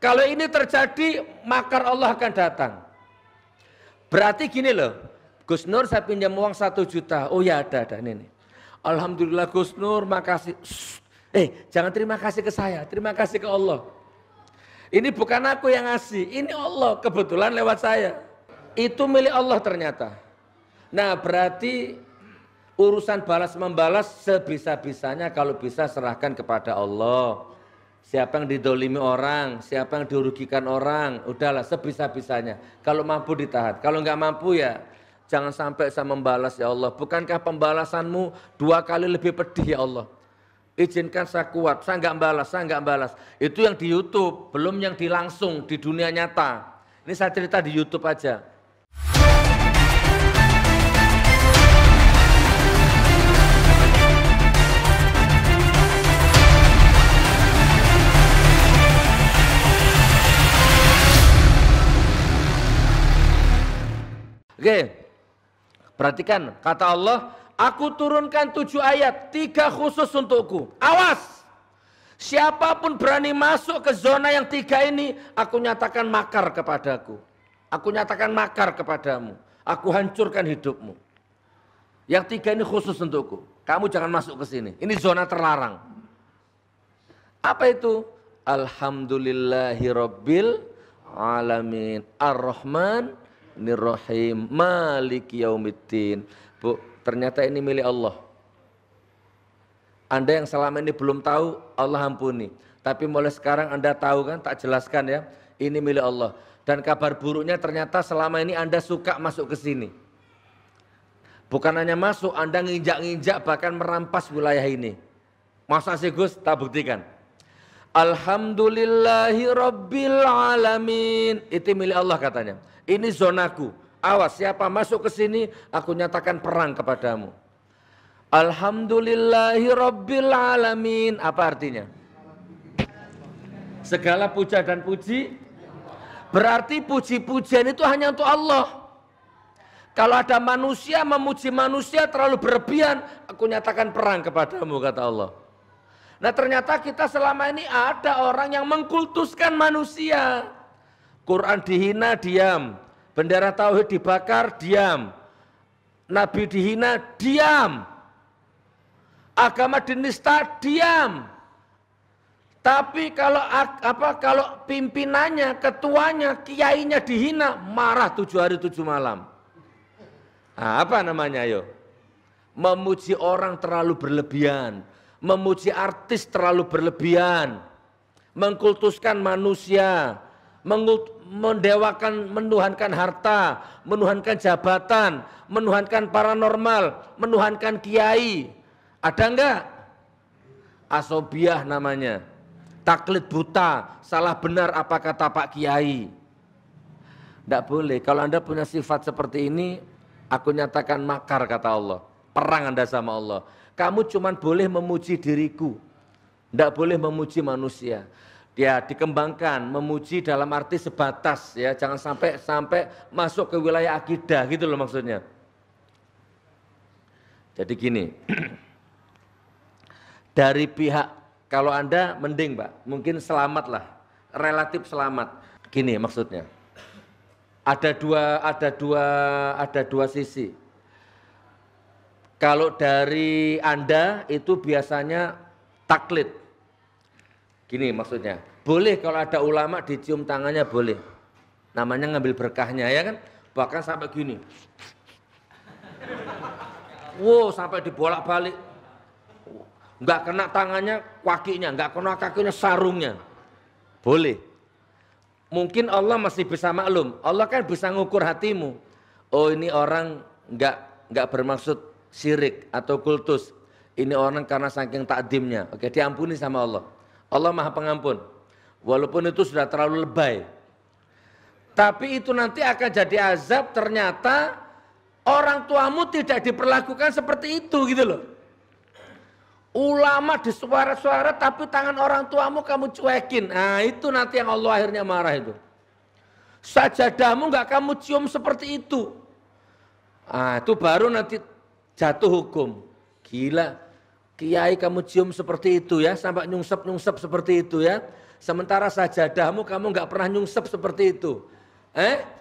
Kalau ini terjadi, makar Allah akan datang. Berarti gini loh, Gus Nur saya pinjam uang 1 juta. Oh ya ada ini. Alhamdulillah Gus Nur, makasih. Jangan terima kasih ke saya, terima kasih ke Allah. Ini bukan aku yang ngasih, ini Allah kebetulan lewat saya. Itu milik Allah ternyata. Nah berarti urusan balas membalas sebisa-bisanya kalau bisa serahkan kepada Allah. Siapa yang didolimi orang, siapa yang dirugikan orang, udahlah sebisa-bisanya. Kalau mampu ditahan, kalau nggak mampu ya jangan sampai saya membalas ya Allah. Bukankah pembalasanmu 2 kali lebih pedih ya Allah? Izinkan saya kuat, saya nggak balas. Itu yang di YouTube, belum yang di langsung di dunia nyata. Ini saya cerita di YouTube aja. Oke, perhatikan kata Allah, aku turunkan 7 ayat, 3 khusus untukku. Awas, siapapun berani masuk ke zona yang 3 ini, aku nyatakan makar kepadaku. Aku nyatakan makar kepadamu, aku hancurkan hidupmu. Yang 3 ini khusus untukku, kamu jangan masuk ke sini, ini zona terlarang. Apa itu? Alhamdulillahirabbil alamin, ar-Rahman Nirrahim, Maliki Yaumiddin. Bu, ternyata ini milik Allah. Anda yang selama ini belum tahu, Allah ampuni. Tapi mulai sekarang Anda tahu kan, tak jelaskan ya. Ini milik Allah. Dan kabar buruknya ternyata selama ini Anda suka masuk ke sini. Bukan hanya masuk, Anda nginjak-nginjak bahkan merampas wilayah ini. Masa sih Gus? Tak buktikan. Alhamdulillahi Rabbil Alamin. Itu milik Allah katanya. Ini zonaku. Awas siapa masuk ke sini, aku nyatakan perang kepadamu. Alhamdulillahi Rabbil Alamin. Apa artinya? Segala puja dan puji. Berarti puji-pujian itu hanya untuk Allah. Kalau ada manusia memuji manusia terlalu berlebihan, aku nyatakan perang kepadamu, kata Allah. Nah ternyata kita selama ini ada orang yang mengkultuskan manusia. Quran dihina, diam. Bendera tauhid dibakar, diam. Nabi dihina, diam. Agama dinista, diam. Tapi kalau pimpinannya, ketuanya, kiainya dihina, marah 7 hari 7 malam. Nah, apa namanya ayo? Memuji orang terlalu berlebihan. Memuji artis terlalu berlebihan, mengkultuskan manusia, mendewakan, menuhankan harta, menuhankan jabatan, menuhankan paranormal, menuhankan kiai. Ada enggak? Asobiah namanya, taklid buta, salah benar apa kata Pak Kiai. Enggak boleh, kalau Anda punya sifat seperti ini, aku nyatakan makar kata Allah, perang Anda sama Allah. Kamu cuma boleh memuji diriku, tidak boleh memuji manusia. Dia dikembangkan, memuji dalam arti sebatas ya, jangan sampai masuk ke wilayah akidah gitu loh maksudnya. Jadi gini, dari pihak kalau Anda mending Pak, mungkin selamat lah, relatif selamat. Gini maksudnya, ada dua sisi. Kalau dari Anda itu biasanya taklid. Gini maksudnya, boleh kalau ada ulama dicium tangannya boleh. Namanya ngambil berkahnya ya kan, bahkan sampai gini. Wow, sampai dibolak-balik. Enggak kena tangannya, kakinya, enggak kena kakinya, sarungnya. Boleh. Mungkin Allah masih bisa maklum. Allah kan bisa ngukur hatimu. Oh ini orang enggak bermaksud syirik atau kultus, ini orang karena saking takdimnya, oke diampuni sama Allah. Allah maha pengampun, walaupun itu sudah terlalu lebay. Tapi itu nanti akan jadi azab, ternyata orang tuamu tidak diperlakukan seperti itu gitu loh. Ulama disuara-suara tapi tangan orang tuamu kamu cuekin, nah itu nanti yang Allah akhirnya marah itu. Sajadahmu nggak kamu cium seperti itu, nah itu baru nanti jatuh hukum. Gila, kiai kamu cium seperti itu ya, sampai nyungsep seperti itu ya. Sementara sajadahmu kamu nggak pernah nyungsep seperti itu.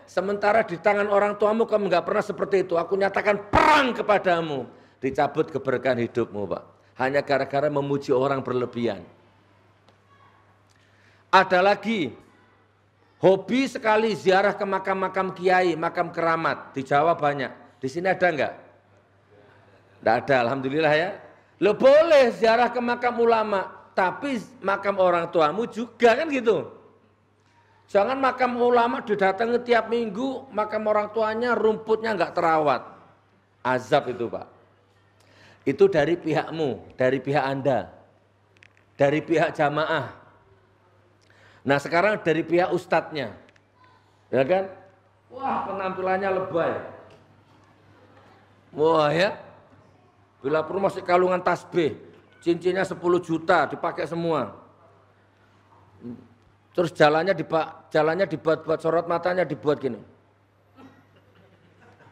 Sementara di tangan orang tuamu kamu nggak pernah seperti itu. Aku nyatakan perang kepadamu. Dicabut keberkahan hidupmu, Pak. Hanya gara-gara memuji orang berlebihan. Ada lagi, hobi sekali ziarah ke makam-makam kiai, makam keramat. Di Jawa banyak. Di sini ada enggak? Enggak ada, alhamdulillah ya. Lo boleh ziarah ke makam ulama, tapi makam orang tuamu juga kan gitu. Jangan makam ulama didatangi tiap minggu, makam orang tuanya rumputnya enggak terawat. Azab itu, Pak. Itu dari pihakmu, dari pihak Anda, dari pihak jamaah. Nah sekarang dari pihak ustadznya, ya kan? Wah penampilannya lebay. Wah ya, bila perlu masih kalungan tasbih, cincinnya 10 juta dipakai semua. Terus jalannya dibuat sorot matanya dibuat gini.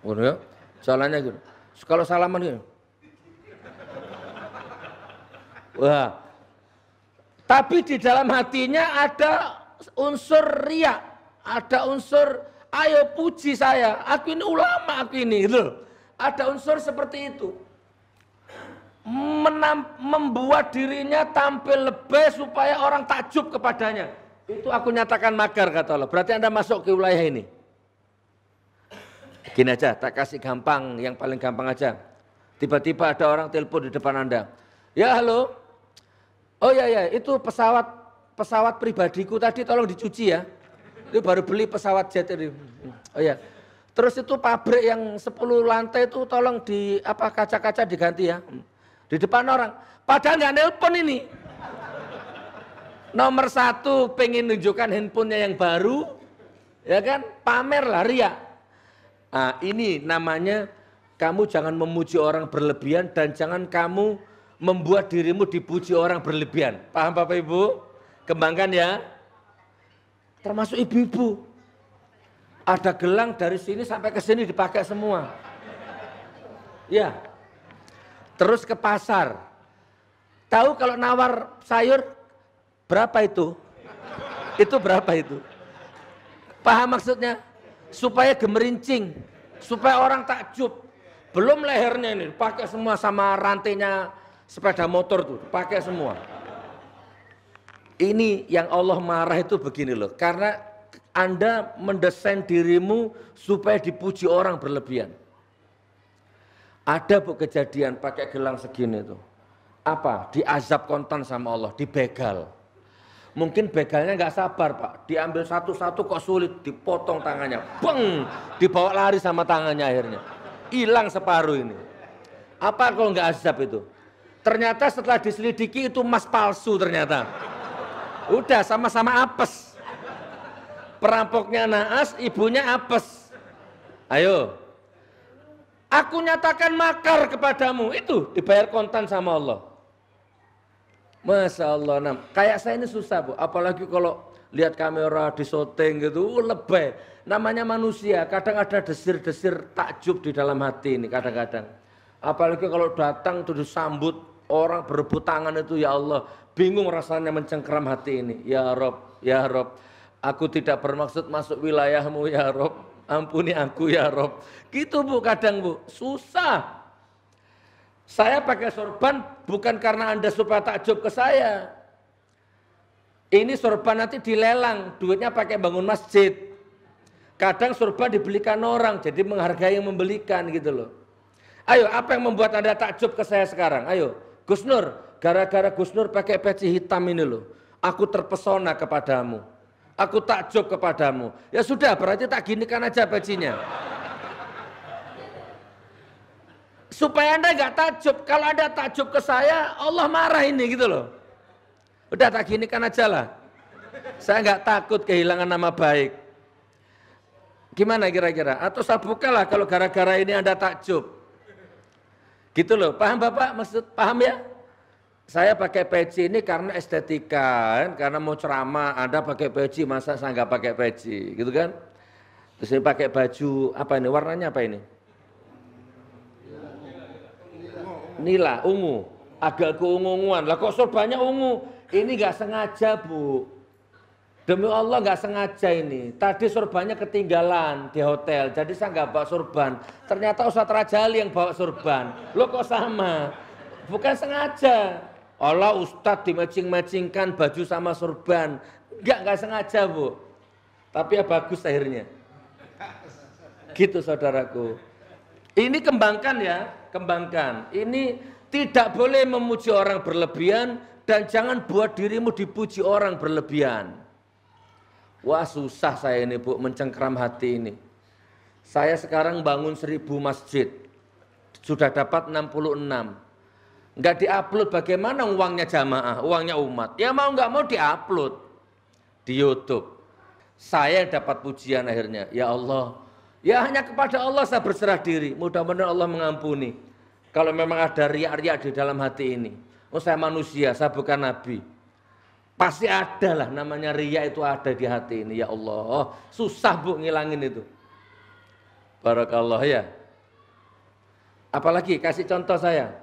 Ya, jalannya gini. Kalau salaman gini. Wah. Tapi di dalam hatinya ada unsur riya, ada unsur ayo puji saya, aku ini ulama, aku ini gitu. Ada unsur seperti itu. Membuat dirinya tampil lebih supaya orang takjub kepadanya. Itu aku nyatakan makar kata Allah. Berarti Anda masuk ke wilayah ini. Gini aja, tak kasih gampang, yang paling gampang aja. Tiba-tiba ada orang telepon di depan Anda. Ya halo. Oh ya, itu pesawat pribadiku tadi tolong dicuci ya. Itu baru beli pesawat jet ini. Oh ya. Terus itu pabrik yang 10 lantai itu tolong kaca-kaca diganti ya. Di depan orang. Padahal nggak nelpon ini. Nomor 1 pengen nunjukkan handphonenya yang baru, ya kan? Pamer lah ria. Nah, ini namanya kamu jangan memuji orang berlebihan dan jangan kamu membuat dirimu dipuji orang berlebihan. Paham Bapak Ibu? Kembangkan ya. Termasuk ibu-ibu. Ada gelang dari sini sampai ke sini dipakai semua. Ya. Terus ke pasar. Tahu kalau nawar sayur berapa itu? Itu berapa itu? Paham maksudnya? Supaya gemerincing, supaya orang takjub. Belum lehernya ini dipakai semua sama rantainya sepeda motor tuh, pakai semua. Ini yang Allah marah itu begini loh, karena Anda mendesain dirimu supaya dipuji orang berlebihan. Ada bu kejadian pakai gelang segini tuh. Apa? Diazab kontan sama Allah, dibegal. Mungkin begalnya nggak sabar Pak, diambil satu-satu kok sulit, dipotong tangannya, beng, dibawa lari sama tangannya akhirnya. Hilang separuh ini. Apa kalau nggak azab itu? Ternyata setelah diselidiki itu emas palsu ternyata. Udah sama-sama apes. Perampoknya naas, ibunya apes. Ayo. Aku nyatakan makar kepadamu. Itu dibayar kontan sama Allah. Masya Allah. Nah, kayak saya ini susah Bu. Apalagi kalau lihat kamera di syuting gitu. Lebay. Namanya manusia. Kadang ada desir-desir takjub di dalam hati ini kadang-kadang. Apalagi kalau datang tuh disambut orang berebut tangan itu ya Allah. Bingung rasanya mencengkeram hati ini. Ya Rob, ya Rob. Aku tidak bermaksud masuk wilayahmu ya Rob. Ampuni aku ya Rob. Gitu Bu kadang Bu. Susah. Saya pakai sorban bukan karena Anda supaya takjub ke saya. Ini sorban nanti dilelang. Duitnya pakai bangun masjid. Kadang sorban dibelikan orang. Jadi menghargai yang membelikan gitu loh. Ayo apa yang membuat Anda takjub ke saya sekarang? Ayo Gus Nur. Gara-gara Gus Nur pakai peci hitam ini loh. Aku terpesona kepadamu. Aku takjub kepadamu. Ya sudah berarti tak ginikan aja pecinya. Supaya Anda nggak takjub. Kalau Anda takjub ke saya, Allah marah ini gitu loh. Udah tak ginikan aja lah. Saya nggak takut kehilangan nama baik. Gimana kira-kira? Atau saya bukalah kalau gara-gara ini Anda takjub. Gitu loh. Paham Bapak? Maksud paham ya? Saya pakai peci ini karena estetika, kan? Karena mau ceramah, Anda pakai peci, masa saya nggak pakai peci, gitu kan? Terus ini pakai baju apa ini? Warnanya apa ini? Nila, ungu, agak keungu-unguan. Lah kok sorbannya ungu? Ini nggak sengaja Bu. Demi Allah nggak sengaja ini. Tadi sorbannya ketinggalan di hotel, jadi saya nggak bawa sorban. Ternyata Ustadz Rajali yang bawa sorban. Lo kok sama? Bukan sengaja. Allah Ustadz dimatching-matchingkan baju sama sorban. Nggak sengaja Bu. Tapi ya bagus akhirnya. Gitu saudaraku. Ini kembangkan ya, kembangkan. Ini tidak boleh memuji orang berlebihan dan jangan buat dirimu dipuji orang berlebihan. Wah susah saya ini Bu, mencengkram hati ini. Saya sekarang bangun 1000 masjid, sudah dapat 66. Nggak diupload, bagaimana uangnya jamaah, uangnya umat? Ya mau nggak mau diupload di YouTube. Saya yang dapat pujian akhirnya, ya Allah. Ya hanya kepada Allah saya berserah diri, mudah-mudahan Allah mengampuni. Kalau memang ada riak-riak di dalam hati ini. Oh saya manusia, saya bukan nabi. Pasti ada lah namanya riya itu ada di hati ini ya Allah. Susah Bu ngilangin itu. Barakallah ya. Apalagi kasih contoh saya.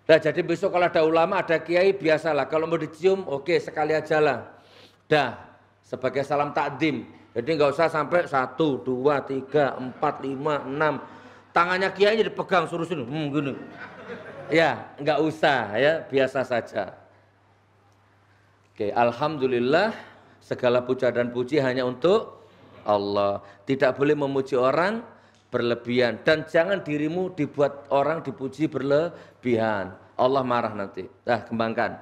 Nah jadi besok kalau ada ulama ada kiai biasalah. Kalau mau dicium oke sekali aja lah. Dah sebagai salam takdim. Jadi nggak usah sampai 1, 2, 3, 4, 5, 6. Tangannya kiainya dipegang suruh sini. Gini. Ya nggak usah ya biasa saja. Oke, alhamdulillah segala puja dan puji hanya untuk Allah. Tidak boleh memuji orang berlebihan dan jangan dirimu dibuat orang dipuji berlebihan. Allah marah nanti. Nah, kembangkan.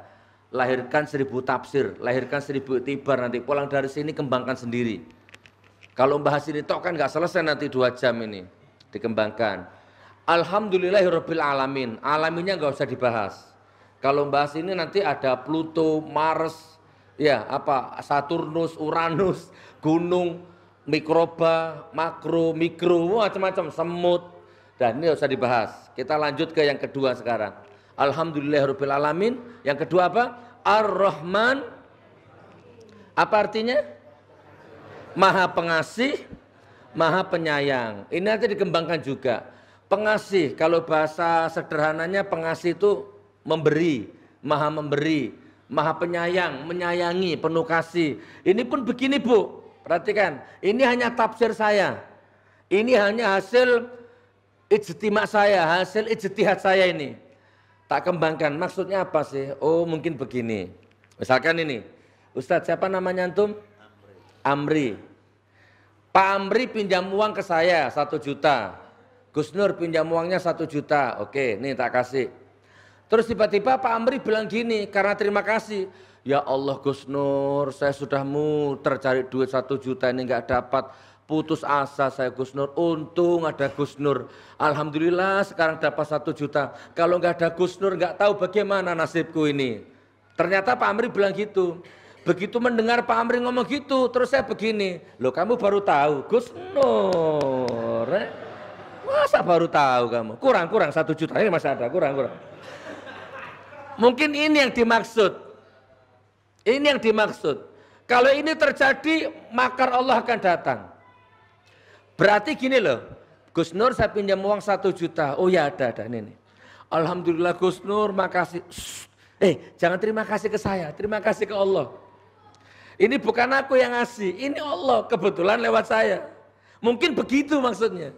Lahirkan 1000 tafsir, lahirkan 1000 iktibar nanti. Pulang dari sini kembangkan sendiri. Kalau bahas ini tok kan nggak selesai nanti 2 jam ini. Dikembangkan. Alhamdulillahirabbil alamin. Alaminnya nggak usah dibahas. Kalau bahas ini nanti ada Pluto, Mars, ya apa Saturnus, Uranus, gunung, mikroba, makro, mikro, macam-macam, semut. Dan ini usah dibahas. Kita lanjut ke yang kedua sekarang. Alhamdulillahirabbil alamin. Yang kedua apa? Ar-Rahman. Apa artinya? Maha pengasih, maha penyayang. Ini nanti dikembangkan juga. Pengasih, kalau bahasa sederhananya pengasih itu memberi, maha penyayang, menyayangi, penuh kasih. Ini pun begini Bu, perhatikan. Ini hanya tafsir saya. Ini hanya hasil ijtima saya, hasil ijtihad saya ini. Tak kembangkan, maksudnya apa sih? Oh mungkin begini. Misalkan ini, Ustadz siapa namanya antum? Amri. Pak Amri pinjam uang ke saya 1 juta. Gus Nur pinjam uangnya 1 juta. Oke, nih tak kasih. Terus tiba-tiba Pak Amri bilang gini, karena terima kasih. Ya Allah Gus Nur, saya sudah muter cari duit 1 juta ini nggak dapat. Putus asa saya Gus Nur, untung ada Gus Nur. Alhamdulillah sekarang dapat 1 juta. Kalau nggak ada Gus Nur nggak tahu bagaimana nasibku ini. Ternyata Pak Amri bilang gitu. Begitu mendengar Pak Amri ngomong gitu, terus saya begini. Loh kamu baru tahu Gus Nur. Masa baru tahu kamu? Kurang 1 juta, ini masih ada, kurang. Mungkin ini yang dimaksud. Ini yang dimaksud. Kalau ini terjadi, makar Allah akan datang. Berarti gini loh, Gus Nur saya pinjam uang 1 juta. Oh ya ada ini. Alhamdulillah Gus Nur, makasih. Jangan terima kasih ke saya, terima kasih ke Allah. Ini bukan aku yang ngasih, ini Allah kebetulan lewat saya. Mungkin begitu maksudnya.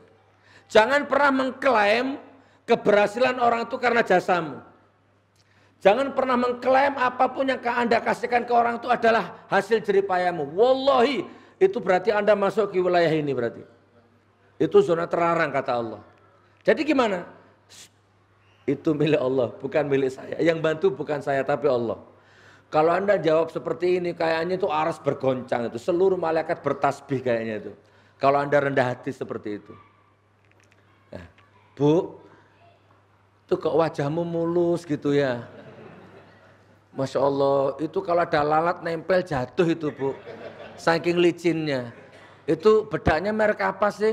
Jangan pernah mengklaim keberhasilan orang itu karena jasamu. Jangan pernah mengklaim apapun yang Anda kasihkan ke orang itu adalah hasil jeripayamu. Wallahi, itu berarti Anda masuk ke wilayah ini berarti. Itu zona terlarang kata Allah. Jadi gimana? Itu milik Allah, bukan milik saya. Yang bantu bukan saya tapi Allah. Kalau Anda jawab seperti ini, kayaknya itu aras bergoncang itu. Seluruh malaikat bertasbih kayaknya itu. Kalau Anda rendah hati seperti itu. Nah, Bu, itu kok wajahmu mulus gitu ya. Masya Allah, itu kalau ada lalat nempel jatuh itu Bu. Saking licinnya. Itu bedaknya merek apa sih?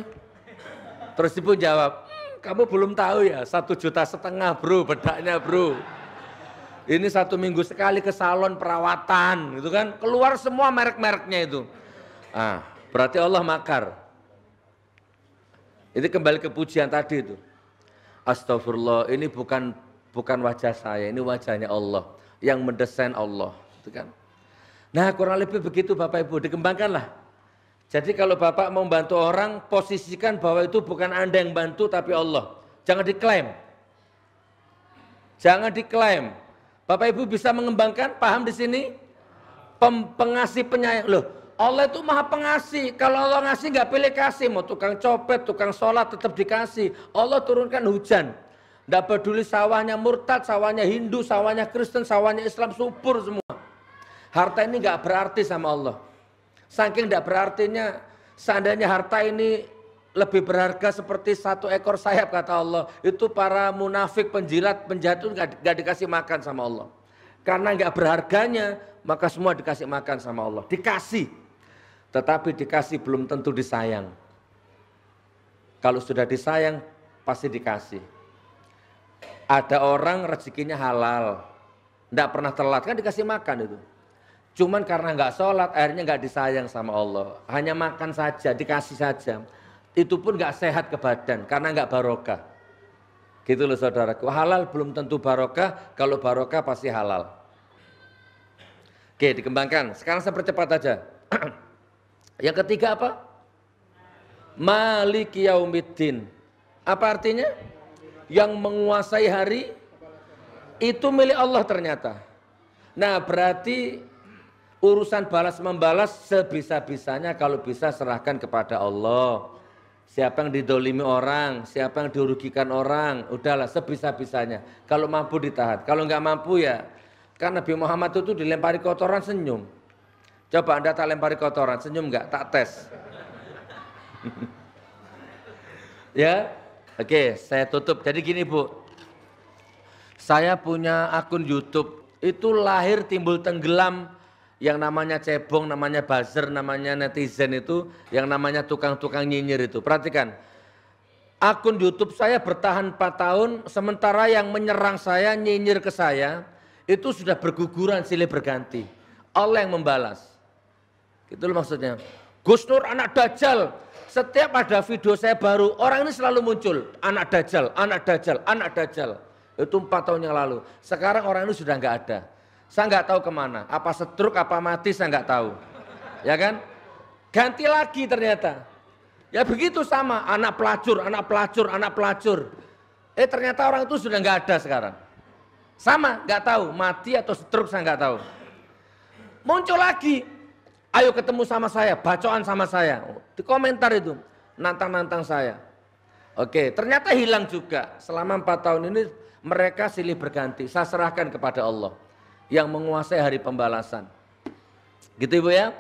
Terus Ibu jawab, kamu belum tahu ya, 1,5 juta bro, bedaknya bro. Ini 1 minggu sekali ke salon perawatan, gitu kan? Keluar semua merek-mereknya itu. Berarti Allah makar. Ini kembali ke pujian tadi itu. Astagfirullah, ini bukan wajah saya, ini wajahnya Allah. Yang mendesain Allah, gitu kan? Nah kurang lebih begitu Bapak Ibu, dikembangkanlah. Jadi kalau Bapak mau bantu orang, posisikan bahwa itu bukan Anda yang bantu tapi Allah. Jangan diklaim. Jangan diklaim. Bapak Ibu bisa mengembangkan, paham di sini? Pengasih penyayang. Loh, Allah itu maha pengasih. Kalau Allah ngasih nggak pilih kasih. Mau tukang copet, tukang sholat tetap dikasih. Allah turunkan hujan. Nggak peduli sawahnya murtad, sawahnya Hindu, sawahnya Kristen, sawahnya Islam, subur semua. Harta ini nggak berarti sama Allah. Saking nggak berartinya, seandainya harta ini lebih berharga seperti 1 ekor sayap kata Allah, itu para munafik, penjilat, penjahat itu nggak dikasih makan sama Allah. Karena nggak berharganya, maka semua dikasih makan sama Allah. Dikasih, tetapi dikasih belum tentu disayang. Kalau sudah disayang, pasti dikasih. Ada orang rezekinya halal, nggak pernah telat, kan dikasih makan itu. Cuman karena nggak sholat, akhirnya nggak disayang sama Allah. Hanya makan saja, dikasih saja. Itu pun nggak sehat ke badan, karena nggak barokah. Gitu loh saudaraku, halal belum tentu barokah, kalau barokah pasti halal. Oke, dikembangkan. Sekarang saya percepat aja. Yang ketiga apa? Maliki yaumiddin. Apa artinya? Yang menguasai hari, itu milik Allah ternyata. Nah berarti urusan balas membalas sebisa-bisanya kalau bisa serahkan kepada Allah. Siapa yang didolimi orang, siapa yang dirugikan orang, udahlah sebisa-bisanya. Kalau mampu ditahan, kalau nggak mampu ya, kan Nabi Muhammad itu dilempari kotoran senyum. Coba Anda tak lempari kotoran, senyum nggak? Tak tes. Ya, oke, saya tutup. Jadi gini Bu, saya punya akun YouTube, itu lahir timbul tenggelam. Yang namanya cebong, namanya buzzer, namanya netizen itu, yang namanya tukang-tukang nyinyir itu. Perhatikan, akun YouTube saya bertahan 4 tahun, sementara yang menyerang saya, nyinyir ke saya, itu sudah berguguran silih berganti. Allah yang membalas. Gitu loh maksudnya. Gus Nur anak Dajjal, setiap ada video saya baru, orang ini selalu muncul, anak Dajjal, anak Dajjal, anak Dajjal. Itu 4 tahun yang lalu. Sekarang orang ini sudah nggak ada. Saya nggak tahu kemana, apa stroke, apa mati, saya nggak tahu. Ya kan? Ganti lagi ternyata. Ya begitu sama, anak pelacur, anak pelacur, anak pelacur. Ternyata orang itu sudah nggak ada sekarang. Sama, nggak tahu, mati atau stroke saya nggak tahu. Muncul lagi, ayo ketemu sama saya, bacoan sama saya. Di komentar itu, nantang-nantang saya. Oke, ternyata hilang juga. Selama 4 tahun ini mereka silih berganti, saya serahkan kepada Allah yang menguasai hari pembalasan. Gitu Ibu ya.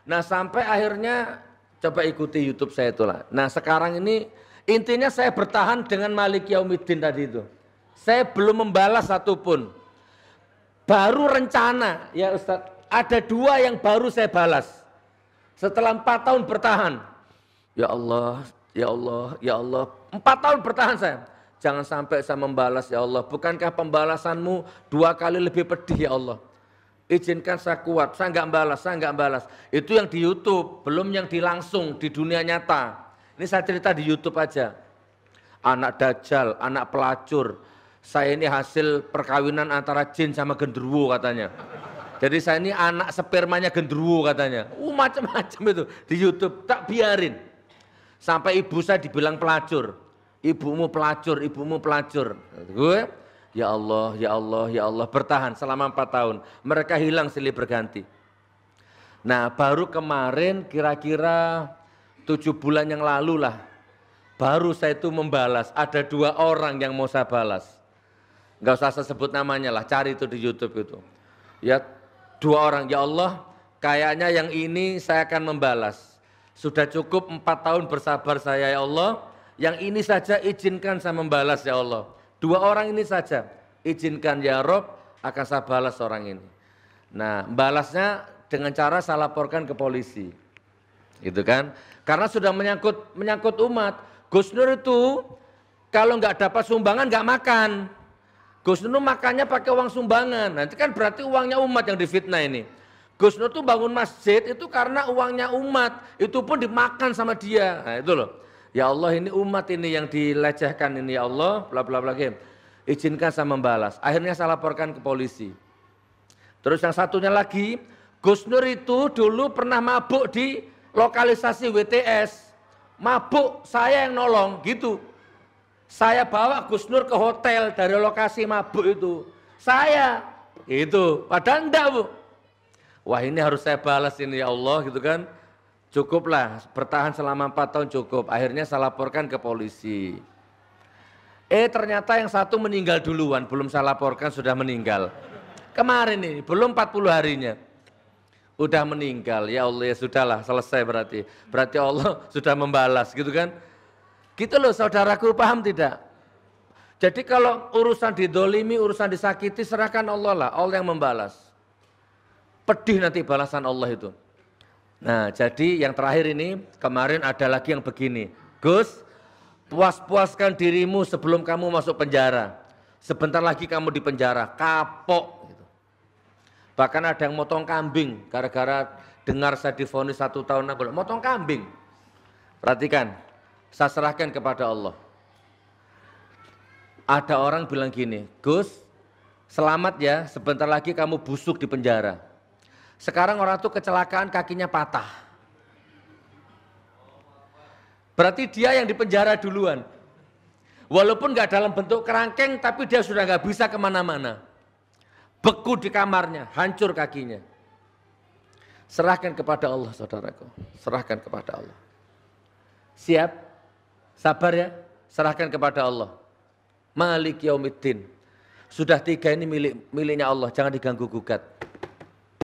Nah sampai akhirnya coba ikuti YouTube saya itulah. Nah sekarang ini intinya saya bertahan dengan Malik Yaumiddin tadi itu. Saya belum membalas satupun. Baru rencana ya Ustadz, ada 2 yang baru saya balas. Setelah 4 tahun bertahan. Ya Allah, ya Allah, ya Allah. 4 tahun bertahan saya. Jangan sampai saya membalas ya Allah. Bukankah pembalasanmu 2 kali lebih pedih ya Allah. Izinkan saya kuat, saya nggak balas, saya nggak balas. Itu yang di YouTube, belum yang di langsung, di dunia nyata. Ini saya cerita di YouTube aja. Anak Dajjal, anak pelacur. Saya ini hasil perkawinan antara jin sama genderuwo katanya. Jadi saya ini anak spermanya genderuwo katanya. Macam-macam itu di YouTube, tak biarin. Sampai ibu saya dibilang pelacur. Ibumu pelacur, ibumu pelacur. Gue, ya Allah, ya Allah, ya Allah, bertahan selama 4 tahun. Mereka hilang silih berganti. Nah baru kemarin kira-kira 7 bulan yang lalu lah, baru saya itu membalas. Ada 2 orang yang mau saya balas. Gak usah saya sebut namanya lah, cari itu di YouTube itu. Ya 2 orang, ya Allah, kayaknya yang ini saya akan membalas. Sudah cukup 4 tahun bersabar saya ya Allah. Yang ini saja izinkan saya membalas ya Allah. 2 orang ini saja izinkan ya Rob, akan saya balas orang ini. Nah balasnya dengan cara saya laporkan ke polisi. Gitu kan. Karena sudah menyangkut umat. Gus Nur itu kalau nggak dapat sumbangan nggak makan. Gus Nur makannya pakai uang sumbangan. Nanti kan berarti uangnya umat yang difitnah ini. Gus Nur tuh bangun masjid itu karena uangnya umat. Itu pun dimakan sama dia. Nah itu loh. Ya Allah ini umat ini yang dilecehkan ini ya Allah, bla bla bla. Izinkan saya membalas. Akhirnya saya laporkan ke polisi. Terus yang satunya lagi, Gus Nur itu dulu pernah mabuk di lokalisasi WTS. Mabuk, saya yang nolong gitu. Saya bawa Gus Nur ke hotel dari lokasi mabuk itu. Saya, itu. Padahal enggak, Bu. Wah, ini harus saya balas ini ya Allah gitu kan. Cukuplah, bertahan selama 4 tahun cukup. Akhirnya saya laporkan ke polisi. Ternyata yang satu meninggal duluan, belum saya laporkan sudah meninggal. Kemarin ini, belum 40 harinya. Udah meninggal, ya Allah ya sudahlah, selesai berarti. Berarti Allah sudah membalas gitu kan. Gitu loh saudaraku, paham tidak? Jadi kalau urusan didolimi, urusan disakiti, serahkan Allah lah, Allah yang membalas. Pedih nanti balasan Allah itu. Nah jadi yang terakhir ini, kemarin ada lagi yang begini. Gus, puas-puaskan dirimu sebelum kamu masuk penjara. Sebentar lagi kamu di penjara, kapok. Bahkan ada yang motong kambing, gara-gara dengar saya divonis 1 tahun, motong kambing. Perhatikan, saya serahkan kepada Allah. Ada orang bilang gini, Gus, selamat ya, sebentar lagi kamu busuk di penjara. Sekarang orang itu kecelakaan kakinya patah. Berarti dia yang di penjara duluan. Walaupun nggak dalam bentuk kerangkeng, tapi dia sudah nggak bisa kemana-mana. Beku di kamarnya, hancur kakinya. Serahkan kepada Allah saudaraku, serahkan kepada Allah. Siap? Sabar ya, serahkan kepada Allah. Malik Yaumiddin. Sudah 3 ini miliknya Allah, jangan diganggu gugat.